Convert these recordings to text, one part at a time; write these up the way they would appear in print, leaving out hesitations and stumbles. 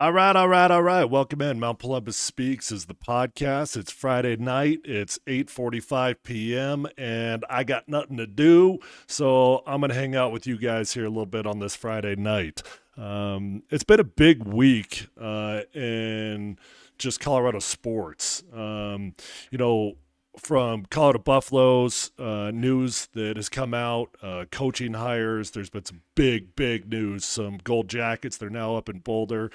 All right. Welcome in. Mount Polumbus Speaks is the podcast. It's Friday night. It's 8:45 p.m. and I got nothing to do, so I'm going to hang out with you guys here a little bit on this Friday night. It's been a big week in just Colorado sports. You know, from Colorado Buffaloes news that has come out, coaching hires. There's been some big news. Some Gold Jackets. They're now up in Boulder.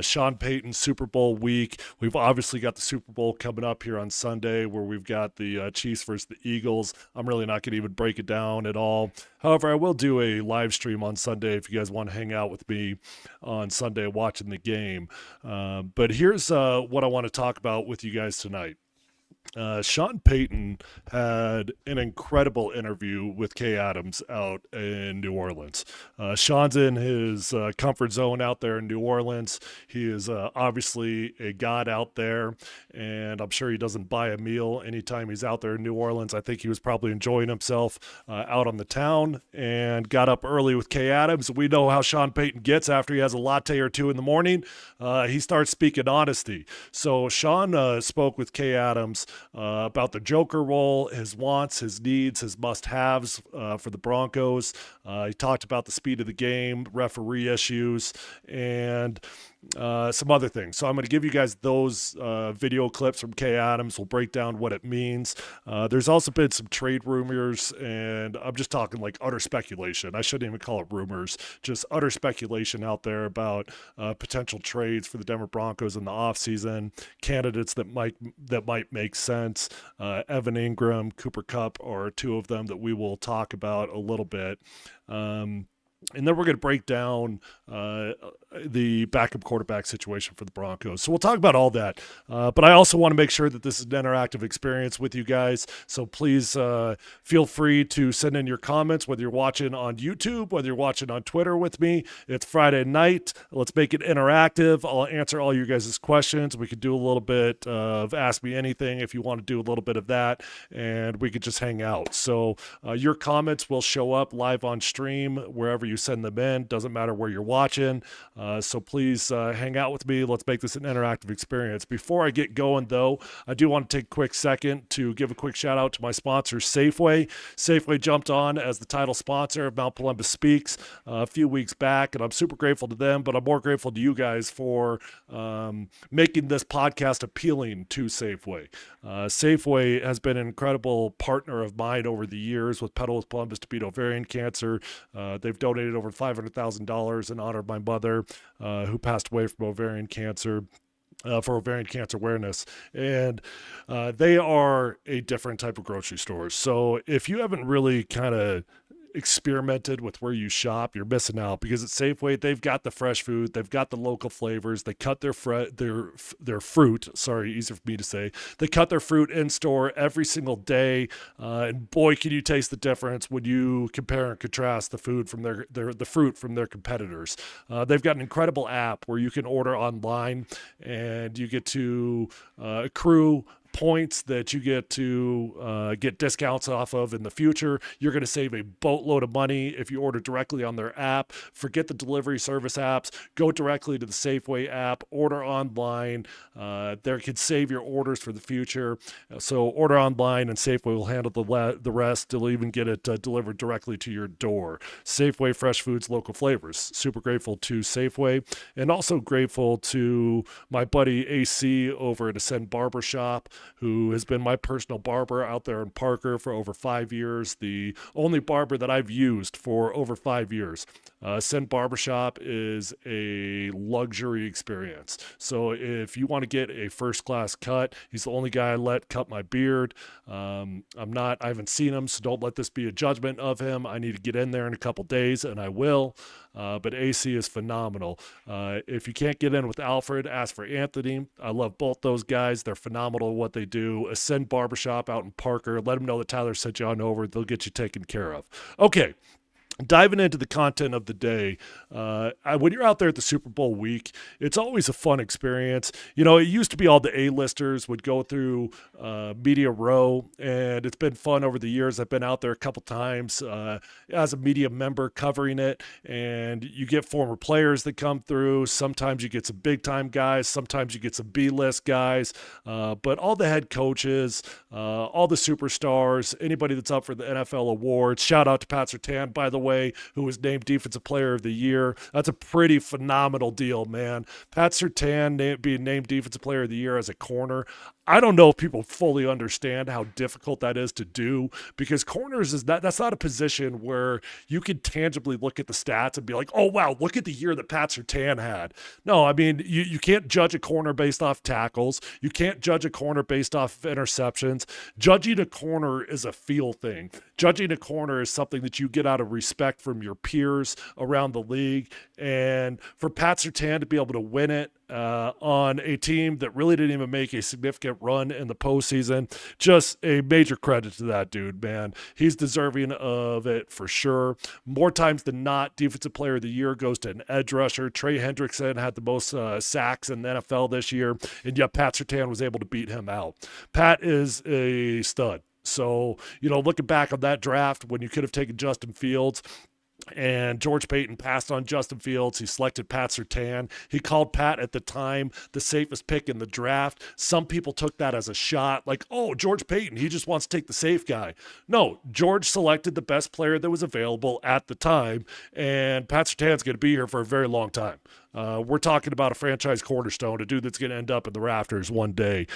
Sean Payton Super Bowl week. We've obviously got the Super Bowl coming up here on Sunday, where we've got the Chiefs versus the Eagles. I'm really not going to even break it down at all. However, I will do a live stream on Sunday if you guys want to hang out with me on Sunday watching the game. But here's what I want to talk about with you guys tonight. Sean Payton had an incredible interview with Kay Adams out in New Orleans. Sean's in his comfort zone out there in New Orleans. He is obviously a god out there, and I'm sure he doesn't buy a meal anytime he's out there in New Orleans. I think he was probably enjoying himself out on the town and got up early with Kay Adams. We know how Sean Payton gets after he has a latte or two in the morning. He starts speaking honesty. So Sean spoke with Kay Adams about the Joker role, his wants, his needs, his must-haves for the Broncos. He talked about the speed of the game, referee issues, and some other things. So I'm going to give you guys those video clips from Kay Adams. We'll break down what it means. There's also been some trade rumors, and I'm just talking like utter speculation. I shouldn't even call it rumors, just utter speculation out there about potential trades for the Denver Broncos in the offseason, candidates that might make sense. Evan Ingram, Cooper Kupp are two of them that we will talk about a little bit. And then we're going to break down the backup quarterback situation for the Broncos. So we'll talk about all that. But I also want to make sure that this is an interactive experience with you guys. So please feel free to send in your comments, whether you're watching on YouTube, whether you're watching on Twitter with me. It's Friday night. Let's make it interactive. I'll answer all your guys' questions. We could do a little bit of Ask Me Anything if you want to do a little bit of that. And we could just hang out. So your comments will show up live on stream wherever you send them in. Doesn't matter where you're watching. So please hang out with me. Let's make this an interactive experience. Before I get going, though, I do want to take a quick second to give a quick shout out to my sponsor, Safeway. Safeway jumped on as the title sponsor of Mount Polumbus Speaks a few weeks back, and I'm super grateful to them, but I'm more grateful to you guys for making this podcast appealing to Safeway. Safeway has been an incredible partner of mine over the years with Pedal with Columbus to beat ovarian cancer. They've donated over $500,000 in honor of my mother, who passed away from ovarian cancer. For ovarian cancer awareness. And they are a different type of grocery store. So if you haven't really kind of experimented with where you shop, you're missing out, because at Safeway they've got the fresh food, they've got the local flavors, they cut their fruit, sorry, easier for me to say, they cut their fruit in store every single day, and boy, can you taste the difference when you compare and contrast the food from the fruit from their competitors. They've got an incredible app where you can order online and you get to accrue points that you get to get discounts off of in the future. You're going to save a boatload of money if you order directly on their app. Forget the delivery service apps. Go directly to the Safeway app. Order online. There can save your orders for the future. So order online and Safeway will handle the rest. They'll even get it delivered directly to your door. Safeway, fresh foods, local flavors. Super grateful to Safeway, and also grateful to my buddy AC over at Ascend Barbershop, who has been my personal barber out there in Parker for over 5 years, the only barber that I've used for over 5 years. Ascend Barbershop is a luxury experience. So if you want to get a first-class cut, he's the only guy I let cut my beard. I haven't seen him, so don't let this be a judgment of him. I need to get in there in a couple days, and I will. But AC is phenomenal. If you can't get in with Alfred, ask for Anthony. I love both those guys. They're phenomenal at what they do. Ascend Barbershop out in Parker. Let them know that Tyler sent you on over. They'll get you taken care of. Okay. diving into the content of the day, when you're out there at the Super Bowl week, it's always a fun experience. You know, it used to be all the A-listers would go through Media Row, and it's been fun over the years. I've been out there a couple times as a media member covering it, and you get former players that come through. Sometimes you get some big-time guys. Sometimes you get some B-list guys. But all the head coaches, all the superstars, anybody that's up for the NFL awards. Shout out to Pat Surtain, by the way, who was named Defensive Player of the Year. That's a pretty phenomenal deal, man. Pat Surtain being named Defensive Player of the Year as a corner. I don't know if people fully understand how difficult that is to do, because corners that's not a position where you can tangibly look at the stats and be like, oh, wow, look at the year that Pat Surtain had. No, I mean, you can't judge a corner based off tackles. You can't judge a corner based off interceptions. Judging a corner is a feel thing. Judging a corner is something that you get out of respect from your peers around the league. And for Pat Surtain to be able to win it on a team that really didn't even make a significant run in the postseason, just a major credit to that dude, man. He's deserving of it for sure. More times than not, Defensive Player of the Year goes to an edge rusher. Trey Hendrickson had the most sacks in the NFL this year, and yet Pat Surtain was able to beat him out. Pat is a stud. So, you know, looking back on that draft when you could have taken Justin Fields, and George Payton passed on Justin Fields. He selected Pat Surtain. He called Pat at the time the safest pick in the draft. Some people took that as a shot, like, oh, George Payton, he just wants to take the safe guy. No, George selected the best player that was available at the time, and Pat Surtain's going to be here for a very long time. We're talking about a franchise cornerstone, a dude that's going to end up in the rafters one day.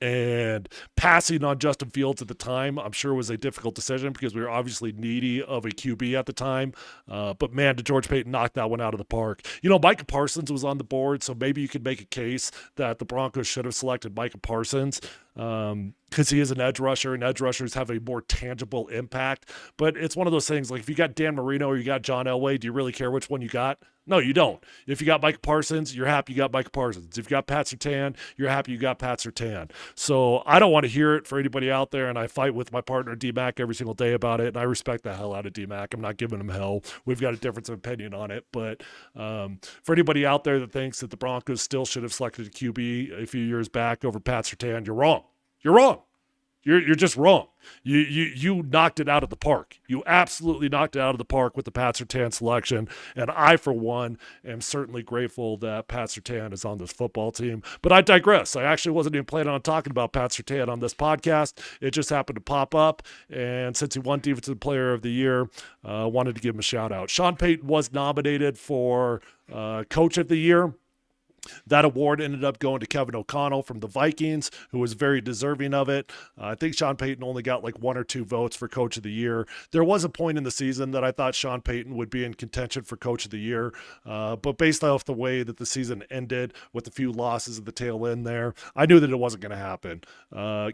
And passing on Justin Fields at the time, I'm sure was a difficult decision because we were obviously needy of a QB at the time. But man, did George Payton knock that one out of the park. You know, Micah Parsons was on the board, so maybe you could make a case that the Broncos should have selected Micah Parsons because he is an edge rusher, and edge rushers have a more tangible impact. But it's one of those things, like if you got Dan Marino or you got John Elway, do you really care which one you got? No, you don't. If you got Micah Parsons, you're happy you got Micah Parsons. If you got Pat Surtain, you're happy you got Pat Surtain. So I don't want to hear it for anybody out there, and I fight with my partner D-Mac every single day about it, and I respect the hell out of D-Mac. I'm not giving him hell. We've got a difference of opinion on it. But for anybody out there that thinks that the Broncos still should have selected a QB a few years back over Pat Surtain, you're wrong. You're wrong. You're just wrong. You knocked it out of the park. You absolutely knocked it out of the park with the Pat Surtain selection. And I, for one, am certainly grateful that Pat Surtain is on this football team. But I digress. I actually wasn't even planning on talking about Pat Surtain on this podcast. It just happened to pop up. And since he won Defensive Player of the Year, wanted to give him a shout out. Sean Payton was nominated for Coach of the Year. That award ended up going to Kevin O'Connell from the Vikings, who was very deserving of it. I think Sean Payton only got like 1 or 2 votes for Coach of the Year. There was a point in the season that I thought Sean Payton would be in contention for Coach of the Year, but based off the way that the season ended with a few losses at the tail end there, I knew that it wasn't going to happen.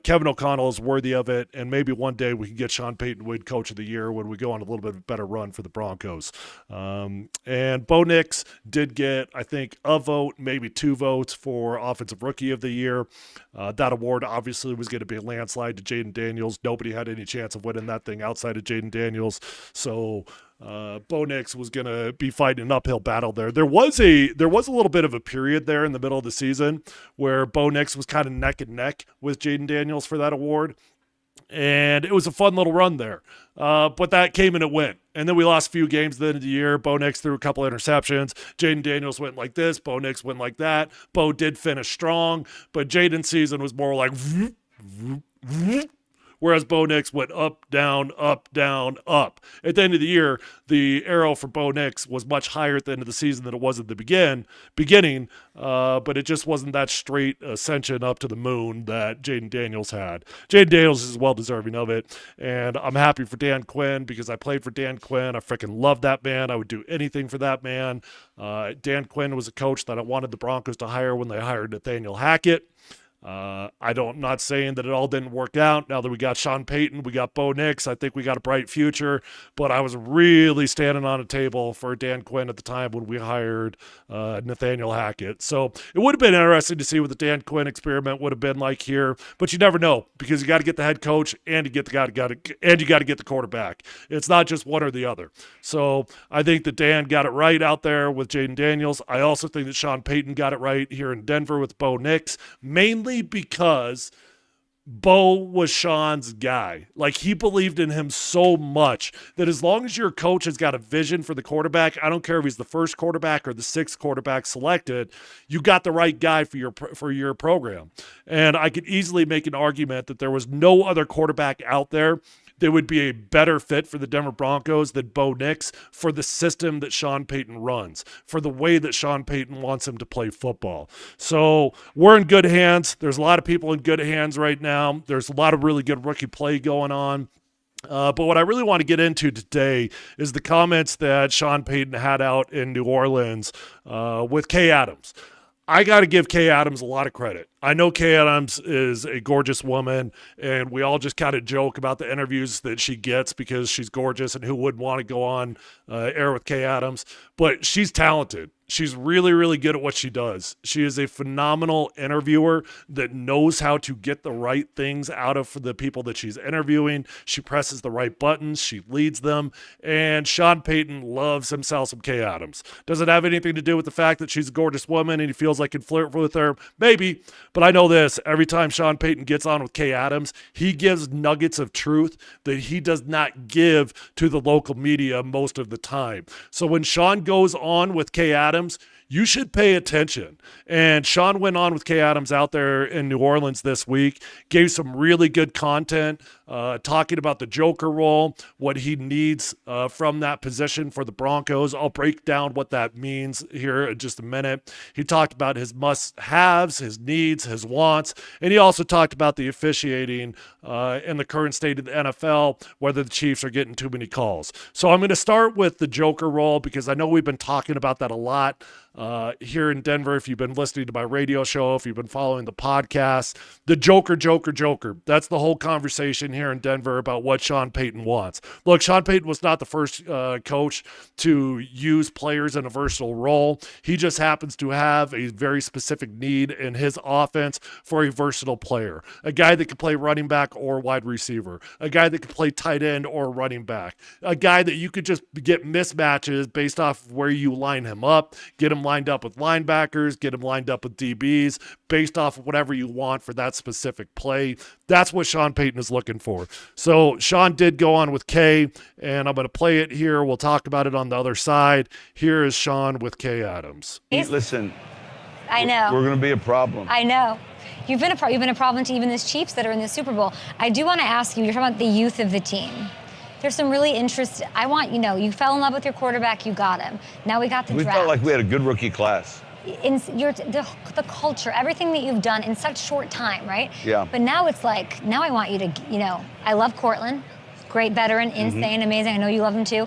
Kevin O'Connell is worthy of it, and maybe one day we can get Sean Payton win Coach of the Year when we go on a little bit better run for the Broncos. And Bo Nix did get, I think, a vote, maybe 2 votes for Offensive Rookie of the Year. That award obviously was going to be a landslide to Jaden Daniels. Nobody had any chance of winning that thing outside of Jaden Daniels. So Bo Nix was going to be fighting an uphill battle there. There was a little bit of a period there in the middle of the season where Bo Nix was kind of neck and neck with Jaden Daniels for that award. And it was a fun little run there. But that came and it went. And then we lost a few games at the end of the year. Bo Nix threw a couple interceptions. Jaden Daniels went like this. Bo Nix went like that. Bo did finish strong. But Jaden's season was more like whereas Bo Nix went up, down, up, down, up. At the end of the year, the arrow for Bo Nix was much higher at the end of the season than it was at the beginning, but it just wasn't that straight ascension up to the moon that Jaden Daniels had. Jaden Daniels is well-deserving of it, and I'm happy for Dan Quinn because I played for Dan Quinn. I freaking love that man. I would do anything for that man. Dan Quinn was a coach that I wanted the Broncos to hire when they hired Nathaniel Hackett. I'm not saying that it all didn't work out. Now that we got Sean Payton, we got Bo Nix, I think we got a bright future. But I was really standing on a table for Dan Quinn at the time when we hired Nathaniel Hackett. So it would have been interesting to see what the Dan Quinn experiment would have been like here. But you never know, because you got to get the head coach and you get the guy and you got to get the quarterback. It's not just one or the other. So I think that Dan got it right out there with Jaden Daniels. I also think that Sean Payton got it right here in Denver with Bo Nix, mainly because Bo was Sean's guy. Like, he believed in him so much that as long as your coach has got a vision for the quarterback, I don't care if he's the first quarterback or the sixth quarterback selected, you got the right guy for your program. And I could easily make an argument that there was no other quarterback out there that would be a better fit for the Denver Broncos than Bo Nix for the system that Sean Payton runs, for the way that Sean Payton wants him to play football. So we're in good hands. There's a lot of people in good hands right now. There's a lot of really good rookie play going on. But what I really want to get into today is the comments that Sean Payton had out in New Orleans with Kay Adams. I got to give Kay Adams a lot of credit. I know Kay Adams is a gorgeous woman, and we all just kind of joke about the interviews that she gets because she's gorgeous, and who wouldn't want to go on air with Kay Adams? But she's talented. She's really, really good at what she does. She is a phenomenal interviewer that knows how to get the right things out of the people that she's interviewing. She presses the right buttons. She leads them. And Sean Payton loves himself some Kay Adams. Does it have anything to do with the fact that she's a gorgeous woman and he feels like he can flirt with her? Maybe. But I know this. Every time Sean Payton gets on with Kay Adams, he gives nuggets of truth that he does not give to the local media most of the time. So when Sean goes on with Kay Adams, you should pay attention. And Sean went on with Kay Adams out there in New Orleans this week, gave some really good content, talking about the Joker role, what he needs from that position for the Broncos. I'll break down what that means here in just a minute. He talked about his must-haves, his needs, his wants, and he also talked about the officiating in the current state of the NFL, whether the Chiefs are getting too many calls. So I'm going to start with the Joker role because I know we've been talking about that a lot here in Denver. If you've been listening to my radio show, if you've been following the podcast, the Joker. That's the whole conversation here in Denver about what Sean Payton wants. Look, Sean Payton was not the first coach to use players in a versatile role. He just happens to have a very specific need in his offense for a versatile player, a guy that can play running back or wide receiver, a guy that can play tight end or running back, a guy that you could just get mismatches based off of where you line him up, get him lined up with linebackers, get him lined up with DBs, based off of whatever you want for that specific play. That's what Sean Payton is looking for. So Sean did go on with Kay, and I'm going to play it here. We'll talk about it on the other side. Here is Sean with Kay Adams. Listen, I know. We're going to be a problem. I know. You've been a problem to even this Chiefs that are in the Super Bowl. I do want to ask you, you're talking about the youth of the team. There's some really interesting, you fell in love with your quarterback, you got him. Now we got the draft. We felt like we had a good rookie class. The culture, everything that you've done in such short time, right? Yeah. But now it's like, now I want you to, I love Cortland. Great veteran, insane, amazing. I know you love him too.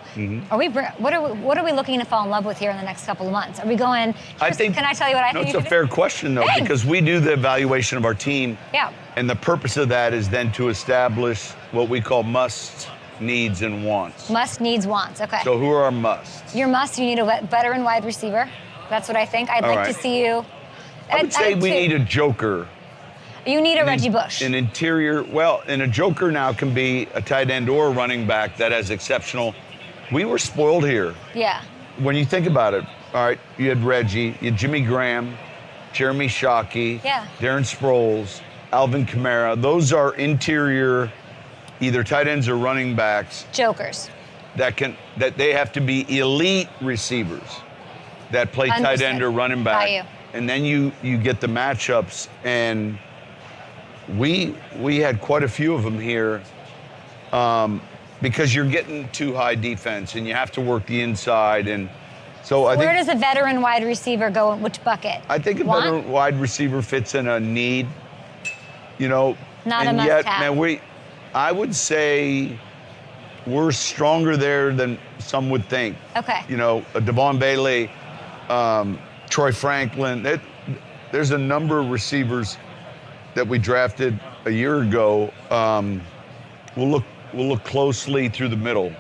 What are we looking to fall in love with here in the next couple of months? Are we going? Can I tell you what I think? It's a fair question though, because we do the evaluation of our team. Yeah. And the purpose of that is then to establish what we call musts, needs, and wants. Must, needs, wants. Okay. So who are our musts? Your must, you need a veteran wide receiver. That's what I think. I'd like to see you. I would say we need a joker. You need a Reggie Bush. An interior, and a joker now can be a tight end or a running back that has exceptional. We were spoiled here. Yeah. When you think about it, all right, you had Reggie, you had Jimmy Graham, Jeremy Shockey, Darren Sproles, Alvin Kamara. Those are interior, either tight ends or running backs. Jokers. That they have to be elite receivers that play tight end or running back. And then you get the matchups, and we had quite a few of them here because you're getting too high defense and you have to work the inside. And so I think, where does a veteran wide receiver go in which bucket? I think a veteran wide receiver fits in a need, Not and a must yet, have. man, I would say we're stronger there than some would think. Okay. A Devon Bailey, Troy Franklin. There's a number of receivers that we drafted a year ago, we'll look closely through the middle,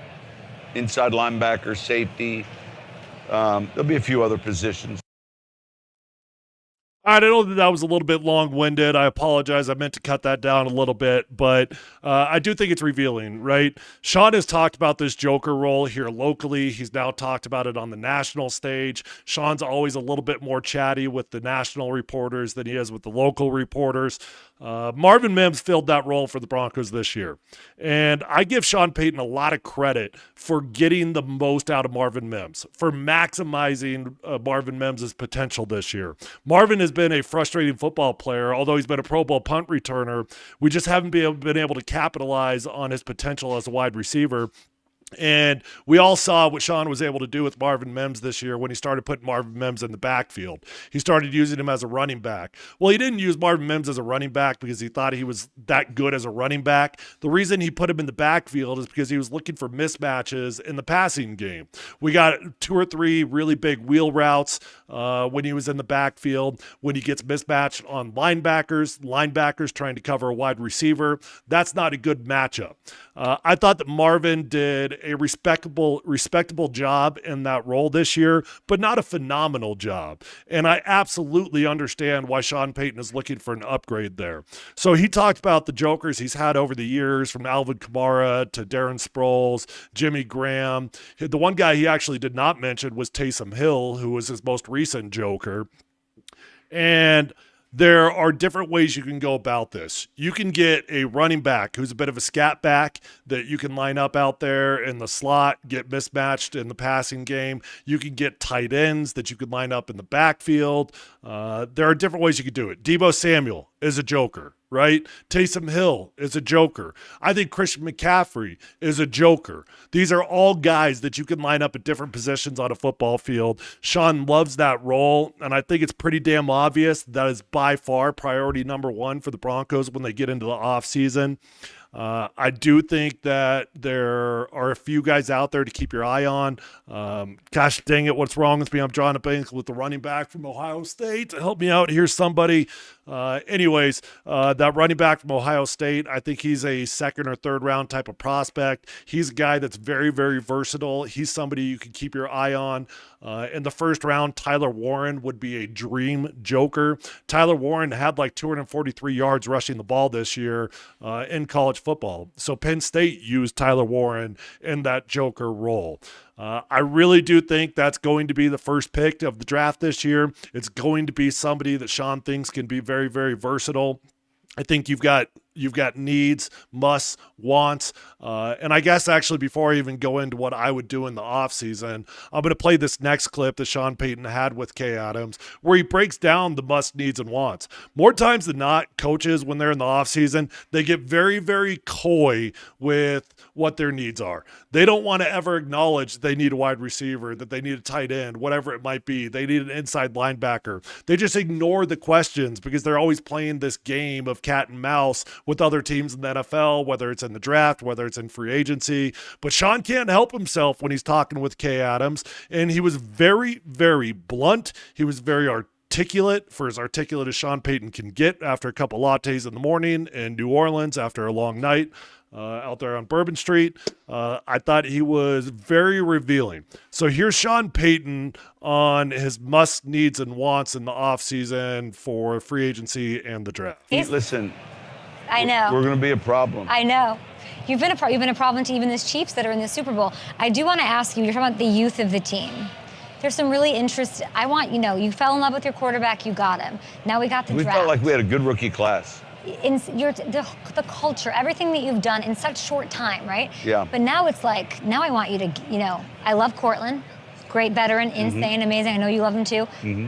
inside linebacker, safety. There'll be a few other positions. I know that was a little bit long-winded. I apologize. I meant to cut that down a little bit, but I do think it's revealing, right? Sean has talked about this Joker role here locally. He's now talked about it on the national stage. Sean's always a little bit more chatty with the national reporters than he is with the local reporters. Marvin Mims filled that role for the Broncos this year. And I give Sean Payton a lot of credit for getting the most out of Marvin Mims, for maximizing Marvin Mims' potential this year. Marvin has been a frustrating football player, although he's been a Pro Bowl punt returner. We just haven't been able to capitalize on his potential as a wide receiver. And we all saw what Sean was able to do with Marvin Mims this year when he started putting Marvin Mims in the backfield. He started using him as a running back. Well, he didn't use Marvin Mims as a running back because he thought he was that good as a running back. The reason he put him in the backfield is because he was looking for mismatches in the passing game. We got 2 or 3 really big wheel routes when he was in the backfield. When he gets mismatched on linebackers trying to cover a wide receiver, that's not a good matchup. I thought that Marvin did a respectable job in that role this year, but not a phenomenal job. And I absolutely understand why Sean Payton is looking for an upgrade there. So he talked about the jokers he's had over the years, from Alvin Kamara to Darren Sproles, Jimmy Graham. The one guy he actually did not mention was Taysom Hill, who was his most recent joker. And there are different ways you can go about this. You can get a running back who's a bit of a scat back that you can line up out there in the slot, get mismatched in the passing game. You can get tight ends that you can line up in the backfield. There are different ways you could do it. Deebo Samuel is a joker, right? Taysom Hill is a joker. I think Christian McCaffrey is a joker. These are all guys that you can line up at different positions on a football field. Sean loves that role, and I think it's pretty damn obvious that is by far priority number 1 for the Broncos when they get into the offseason. I do think that there are a few guys out there to keep your eye on. Gosh dang it, what's wrong with me? I'm drawing a blank with the running back from Ohio State. Help me out here, somebody. That running back from Ohio State, I think he's a 2nd or 3rd round type of prospect. He's a guy that's very, very versatile. He's somebody you can keep your eye on. In the 1st round, Tyler Warren would be a dream joker. Tyler Warren had like 243 yards rushing the ball this year in college football. So Penn State used Tyler Warren in that joker role. I really do think that's going to be the first pick of the draft this year. It's going to be somebody that Sean thinks can be very, very versatile. I think you've got needs, musts, wants, and I guess actually before I even go into what I would do in the offseason, I'm going to play this next clip that Sean Payton had with Kay Adams where he breaks down the must, needs, and wants. More times than not, coaches, when they're in the offseason, they get very, very coy with what their needs are. They don't want to ever acknowledge they need a wide receiver, that they need a tight end, whatever it might be. They need an inside linebacker. They just ignore the questions because they're always playing this game of cat and mouse with other teams in the NFL, whether it's in the draft, whether it's in free agency. But Sean can't help himself when he's talking with Kay Adams, and he was very, very blunt. He was very articulate, for as articulate as Sean Payton can get after a couple lattes in the morning in New Orleans after a long night out there on Bourbon Street. I thought he was very revealing. So here's Sean Payton on his must, needs, and wants in the offseason for free agency and the draft. Listen, I know. We're going to be a problem. I know. You've been a problem to even the Chiefs that are in the Super Bowl. I do want to ask you, you're talking about the youth of the team. There's some really interesting, you fell in love with your quarterback, you got him. Now we got the draft. We felt like we had a good rookie class. The culture, everything that you've done in such short time, right? Yeah. But now it's like, now I want you to, I love Cortland. Great veteran, insane, amazing. I know you love him too.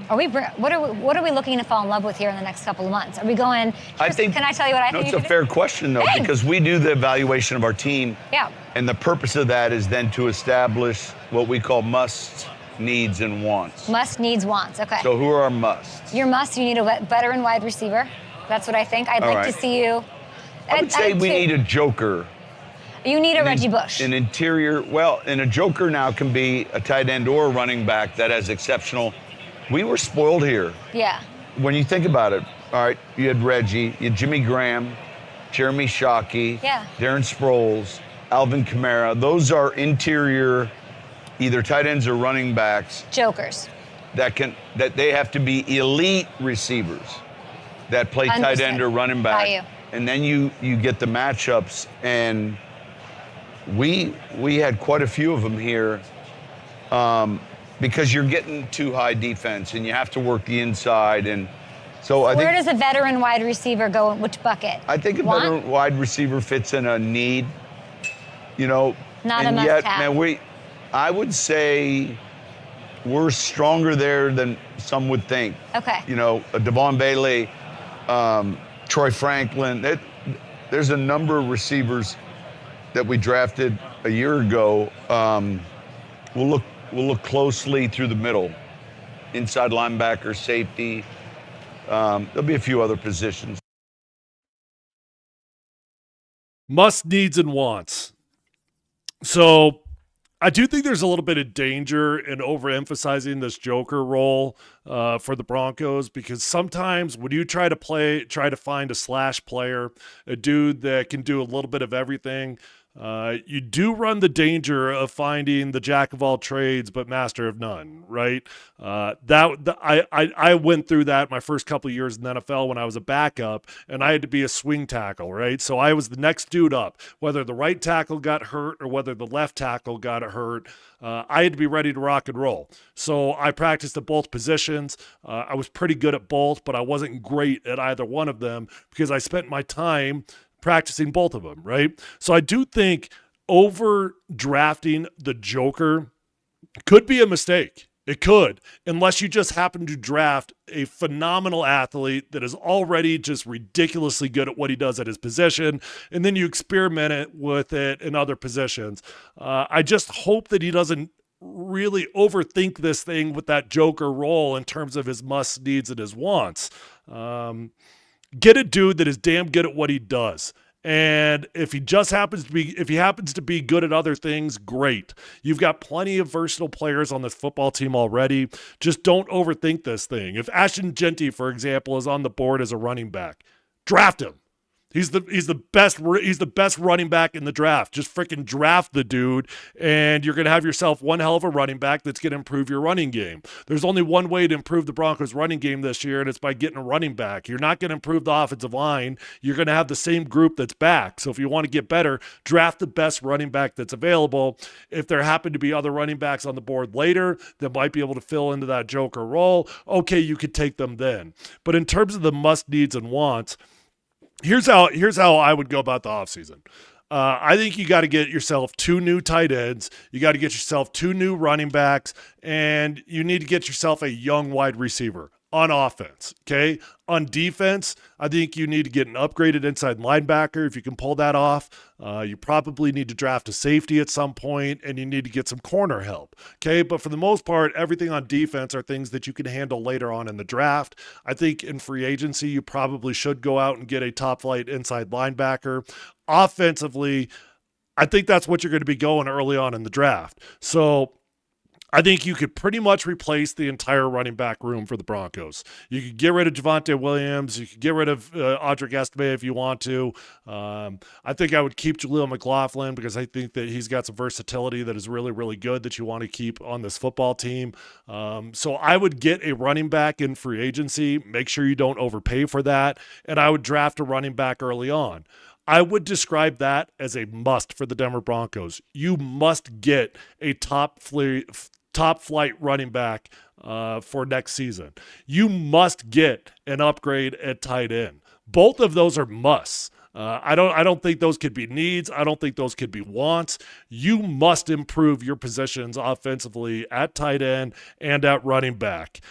What are we looking to fall in love with here in the next couple of months? Are we going? Can I tell you what I think? It's a fair question though, because we do the evaluation of our team. Yeah. And the purpose of that is then to establish what we call musts, needs, and wants. Must, needs, wants. Okay. So who are our musts? Your must, you need a veteran wide receiver. That's what I think. I'd like to see you. I would say we need a joker. You need a Reggie Bush. An interior, and a joker now can be a tight end or a running back that has exceptional. We were spoiled here. Yeah. When you think about it, All right, you had Reggie, you had Jimmy Graham, Jeremy Shockey, Darren Sproles, Alvin Kamara. Those are interior, either tight ends or running backs. Jokers. That they have to be elite receivers that play tight end or running back. And then you get the matchups, and we had quite a few of them here because you're getting too high defense and you have to work the inside. And so where does a veteran wide receiver go in which bucket? I think a veteran wide receiver fits in a need, not a must-have. Man, I would say we're stronger there than some would think. Okay. A Devon Bailey, Troy Franklin. There's a number of receivers that we drafted a year ago. We'll look closely through the middle, inside linebacker, safety. There'll be a few other positions. Must, needs, and wants. So I do think there's a little bit of danger in overemphasizing this joker role for the Broncos, because sometimes when you try to find a slash player, a dude that can do a little bit of everything, you do run the danger of finding the jack of all trades but master of none, right? I went through that my first couple of years in the NFL when I was a backup, and I had to be a swing tackle, right? So I was the next dude up. Whether the right tackle got hurt or whether the left tackle got hurt, I had to be ready to rock and roll. So I practiced at both positions. I was pretty good at both, but I wasn't great at either one of them because I spent my time practicing both of them, right? So I do think overdrafting the joker could be a mistake. It could, unless you just happen to draft a phenomenal athlete that is already just ridiculously good at what he does at his position, and then you experiment with it in other positions. I just hope that he doesn't really overthink this thing with that joker role in terms of his musts, needs, and his wants. Get a dude that is damn good at what he does. And if he happens to be good at other things, great. You've got plenty of versatile players on this football team already. Just don't overthink this thing. If Ashton Genty, for example, is on the board as a running back, draft him. He's the best running back in the draft. Just freaking draft the dude, and you're going to have yourself one hell of a running back that's going to improve your running game. There's only one way to improve the Broncos' running game this year, and it's by getting a running back. You're not going to improve the offensive line. You're going to have the same group that's back. So if you want to get better, draft the best running back that's available. If there happen to be other running backs on the board later that might be able to fill into that joker role, okay, you could take them then. But in terms of the must, needs, and wants, Here's how I would go about the offseason. I think you got to get yourself 2 new tight ends. You got to get yourself 2 new running backs, and you need to get yourself a young wide receiver on offense, okay? On defense, I think you need to get an upgraded inside linebacker. If you can pull that off, you probably need to draft a safety at some point, and you need to get some corner help, okay? But for the most part, everything on defense are things that you can handle later on in the draft. I think in free agency, you probably should go out and get a top-flight inside linebacker. Offensively, I think that's what you're going to be going early on in the draft. So I think you could pretty much replace the entire running back room for the Broncos. You could get rid of Javonte Williams. You could get rid of Audric Estime if you want to. I think I would keep Jaleel McLaughlin because I think that he's got some versatility that is really, really good that you want to keep on this football team. So I would get a running back in free agency. Make sure you don't overpay for that. And I would draft a running back early on. I would describe that as a must for the Denver Broncos. You must get a top flight running back for next season. You must get an upgrade at tight end. Both of those are musts. I don't think those could be needs. I don't think those could be wants. You must improve your positions offensively at tight end and at running back.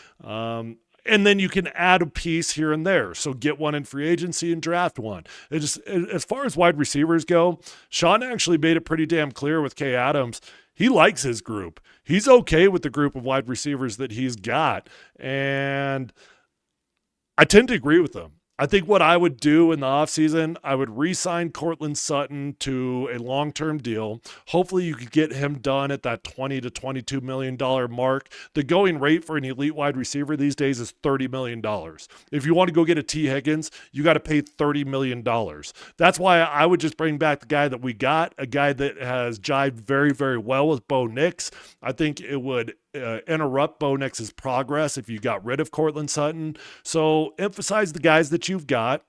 And then you can add a piece here and there. So get one in free agency and draft one. As far as wide receivers go, Sean actually made it pretty damn clear with Kay Adams. He likes his group. He's okay with the group of wide receivers that he's got. And I tend to agree with him. I think what I would do in the offseason, I would re-sign Courtland Sutton to a long-term deal. Hopefully you could get him done at that $20 to $22 million mark. The going rate for an elite wide receiver these days is $30 million. If you want to go get a T. Higgins, you got to pay $30 million. That's why I would just bring back the guy that we got, a guy that has jived very, very well with Bo Nix. I think it would interrupt Bo Nix's progress if you got rid of Courtland Sutton. So emphasize the guys that you've got.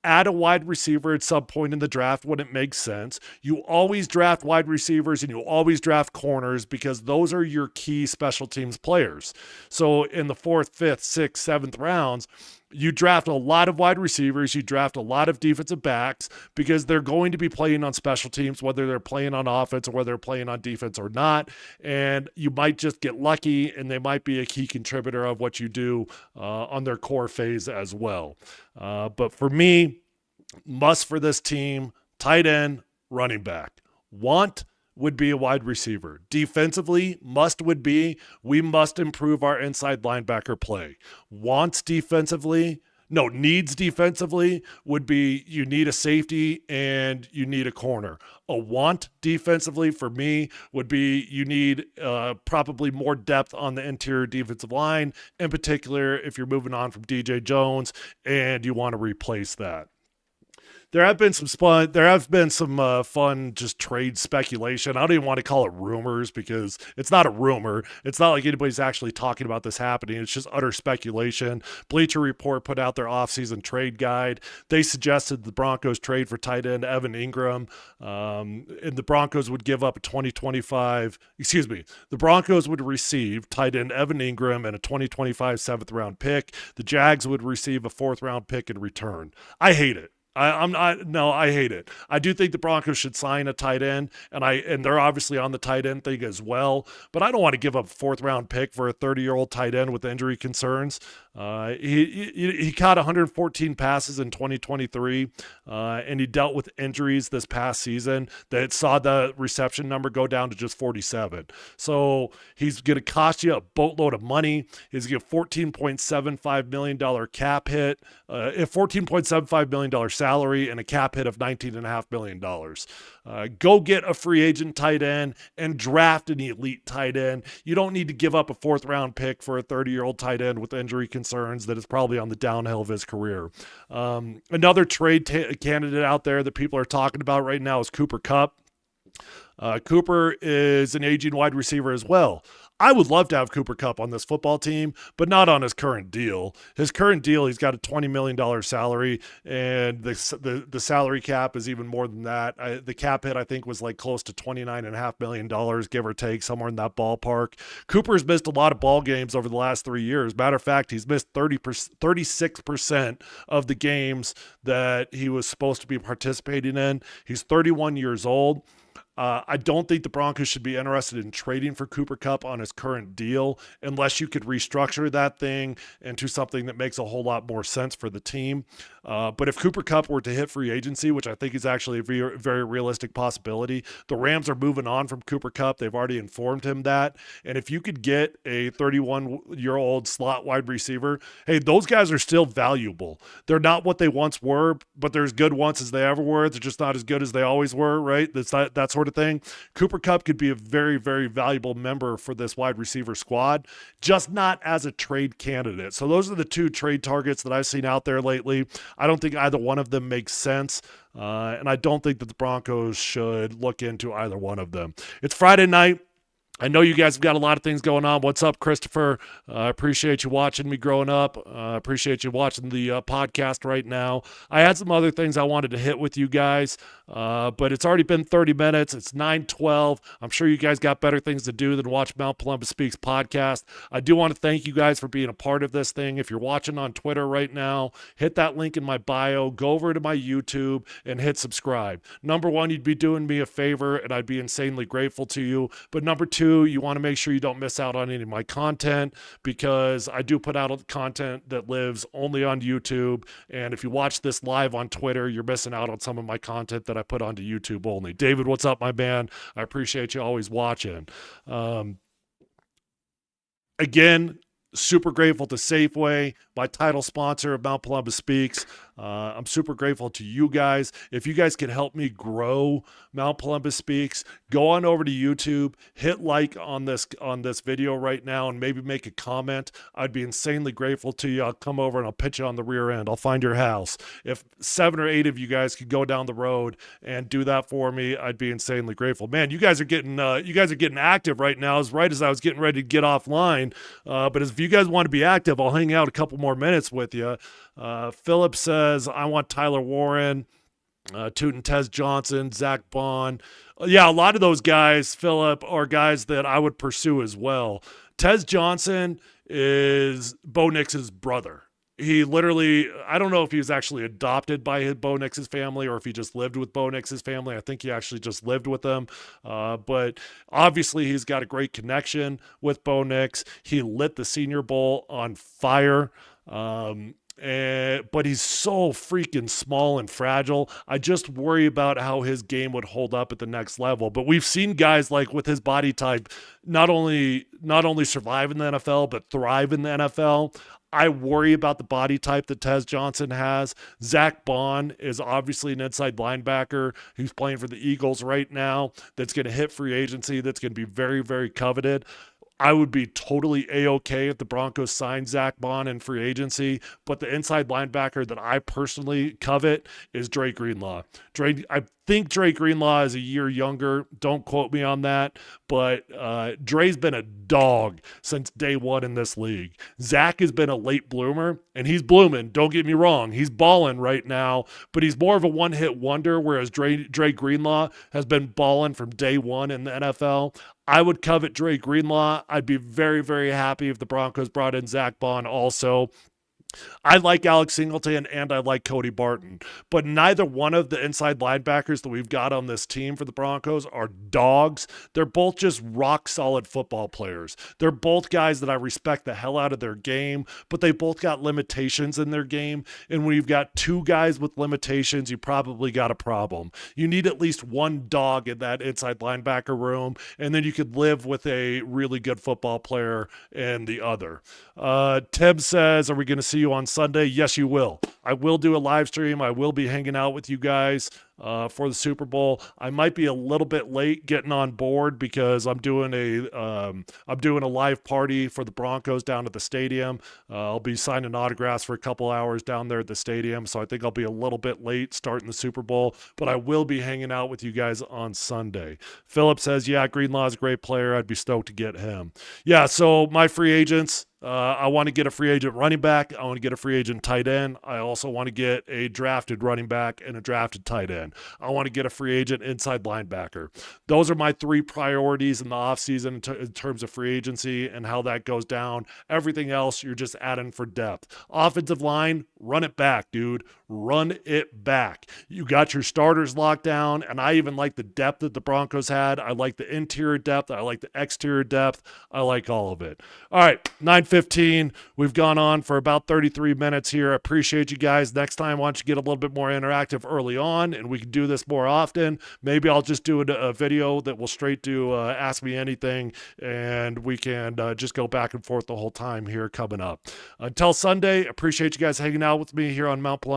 Add a wide receiver at some point in the draft when it makes sense. You always draft wide receivers and you always draft corners because those are your key special teams players. So in the 4th, 5th, 6th, 7th rounds, you draft a lot of wide receivers, you draft a lot of defensive backs because they're going to be playing on special teams, whether they're playing on offense or whether they're playing on defense or not. And you might just get lucky and they might be a key contributor of what you do on their core phase as well. But for me, must for this team, tight end, running back. Want would be a wide receiver. Defensively, must would be, we must improve our inside linebacker play. Wants defensively, no, needs defensively would be you need a safety and you need a corner. A want defensively for me would be you need probably more depth on the interior defensive line, in particular if you're moving on from DJ Jones and you want to replace that. There have been some fun just trade speculation. I don't even want to call it rumors because it's not a rumor. It's not like anybody's actually talking about this happening. It's just utter speculation. Bleacher Report put out their offseason trade guide. They suggested the Broncos trade for tight end Evan Ingram, and the Broncos would give up a 2025. The Broncos would receive tight end Evan Ingram and a 2025 7th round pick. The Jags would receive a 4th round pick in return. I hate it. I hate it. I do think the Broncos should sign a tight end, and they're obviously on the tight end thing as well. But I don't want to give up a 4th round pick for a 30-year-old tight end with injury concerns. He caught 114 passes in 2023, and he dealt with injuries this past season that saw the reception number go down to just 47. So he's going to cost you a boatload of money. He's going to get $14.75 million cap hit, a $14.75 million salary, and a cap hit of $19.5 million. Go get a free agent tight end and draft an elite tight end. You don't need to give up a 4th round pick for a 30-year-old tight end with injury concerns that is probably on the downhill of his career. Another trade candidate out there that people are talking about right now is Cooper Kupp. Cooper is an aging wide receiver as well. I would love to have Cooper Kupp on this football team, but not on his current deal. His current deal, he's got a $20 million salary, and the salary cap is even more than that. The cap hit, I think, was like close to $29.5 million, give or take, somewhere in that ballpark. Cooper's missed a lot of ball games over the last 3 years. Matter of fact, he's missed 36% of the games that he was supposed to be participating in. He's 31 years old. I don't think the Broncos should be interested in trading for Cooper Kupp on his current deal unless you could restructure that thing into something that makes a whole lot more sense for the team. But if Cooper Kupp were to hit free agency, which I think is actually a very, very realistic possibility, the Rams are moving on from Cooper Kupp. They've already informed him that. And if you could get a 31-year-old slot wide receiver, hey, those guys are still valuable. They're not what they once were, but they're as good once as they ever were. They're just not as good as they always were, right? That's that sort of thing. Cooper Kupp could be a very, very valuable member for this wide receiver squad, just not as a trade candidate. So those are the two trade targets that I've seen out there lately. I don't think either one of them makes sense, and I don't think that the Broncos should look into either one of them. It's Friday night. I know you guys have got a lot of things going on. What's up, Christopher? I appreciate you watching me growing up. Appreciate you watching the podcast right now. I had some other things I wanted to hit with you guys, but it's already been 30 minutes. It's 9:12. I'm sure you guys got better things to do than watch Mount Polumbus Speaks podcast. I do want to thank you guys for being a part of this thing. If you're watching on Twitter right now, hit that link in my bio. Go over to my YouTube and hit subscribe. Number one, you'd be doing me a favor, and I'd be insanely grateful to you. But number two, you want to make sure you don't miss out on any of my content because I do put out content that lives only on YouTube. And if you watch this live on Twitter, you're missing out on some of my content that I put onto YouTube only. David, what's up, my man? I appreciate you always watching. Again, super grateful to Safeway, my title sponsor of Mount Polumbus Speaks. I'm super grateful to you guys. If you guys can help me grow Mount Polumbus Speaks, go on over to YouTube, hit like on this video right now, and maybe make a comment. I'd be insanely grateful to you. I'll come over and I'll pitch you on the rear end. I'll find your house. If 7 or 8 of you guys could go down the road and do that for me, I'd be insanely grateful. Man, you guys are getting active right now. As I was getting ready to get offline. But if you guys want to be active, I'll hang out a couple more minutes with you. Philip says, I want Tyler Warren, Tootin' Tez Johnson, Zach Bond. Yeah, a lot of those guys, Philip, are guys that I would pursue as well. Tez Johnson is Bo Nix's brother. He literally, I don't know if he was actually adopted by Bo Nix's family or if he just lived with Bo Nix's family. I think he actually just lived with them. But obviously he's got a great connection with Bo Nix. He lit the Senior Bowl on fire. But he's so freaking small and fragile. I just worry about how his game would hold up at the next level. But we've seen guys like with his body type not only survive in the NFL, but thrive in the NFL. I worry about the body type that Tez Johnson has. Zach Bond is obviously an inside linebacker who's playing for the Eagles right now that's going to hit free agency, that's going to be very, very coveted. I would be totally A-okay if the Broncos signed Zach Bond in free agency, but the inside linebacker that I personally covet is Dre Greenlaw. I think Dre Greenlaw is a year younger. Don't quote me on that, but Dre's been a dog since day one in this league. Zach has been a late bloomer, and he's blooming. Don't get me wrong. He's balling right now, but he's more of a one-hit wonder, whereas Dre Greenlaw has been balling from day one in the NFL. I would covet Dre Greenlaw. I'd be very, very happy if the Broncos brought in Zach Bond also. I like Alex Singleton and I like Cody Barton, but neither one of the inside linebackers that we've got on this team for the Broncos are dogs. They're both just rock solid football players. They're both guys that I respect the hell out of their game, but they both got limitations in their game. And when you've got two guys with limitations, you probably got a problem. You need at least one dog in that inside linebacker room, and then you could live with a really good football player in the other. Tim says, are we going to see you on Sunday? Yes, you will. I will do a live stream. I will be hanging out with you guys for the Super Bowl. I might be a little bit late getting on board because I'm doing a live party for the Broncos down at the stadium. I'll be signing autographs for a couple hours down there at the stadium, so I think I'll be a little bit late starting the Super Bowl, but I will be hanging out with you guys on Sunday. Philip says, yeah, Greenlaw's a great player. I'd be stoked to get him. Yeah, so my free agents, I want to get a free agent running back. I want to get a free agent tight end. I also want to get a drafted running back and a drafted tight end. I want to get a free agent inside linebacker. Those are my 3 priorities in the offseason in terms of free agency and how that goes down. Everything else, you're just adding for depth. Offensive line, run it back, dude. Run it back. You got your starters locked down, and I even like the depth that the Broncos had. I like the interior depth. I like the exterior depth. I like all of it. All right, 9:15. We've gone on for about 33 minutes here. I appreciate you guys. Next time, why don't you get a little bit more interactive early on, and we can do this more often. Maybe I'll just do a video that will straight do Ask Me Anything, and we can just go back and forth the whole time here coming up. Until Sunday, appreciate you guys hanging out with me here on Mount Polumbus.